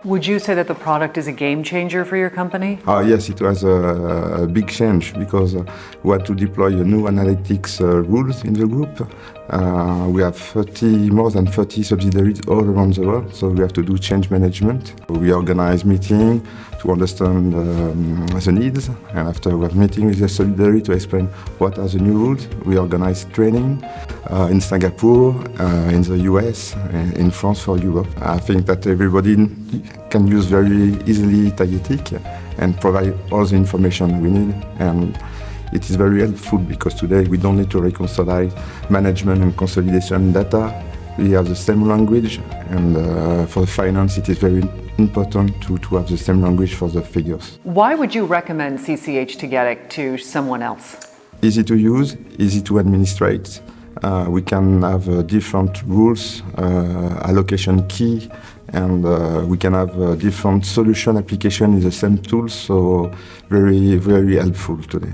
Would you say that the product is a game changer for your company? Yes, it was a big change because we had to deploy new analytics rules in the group. We have more than 30 subsidiaries all around the world, so we have to do change management. We organize meetings to understand the needs, and after we have meeting with the subsidiary to explain what are the new rules, we organize training in Singapore, in the US, in France for Europe. I think that everybody can use very easily Tagetik and provide all the information we need. And it is very helpful because today we don't need to reconcile management and consolidation data. We have the same language, and for finance it is very important to have the same language for the figures. Why would you recommend CCH Tagetik to someone else? Easy to use, easy to administrate. We can have different rules, allocation key, and we can have different solution application in the same tool, so very, very helpful today.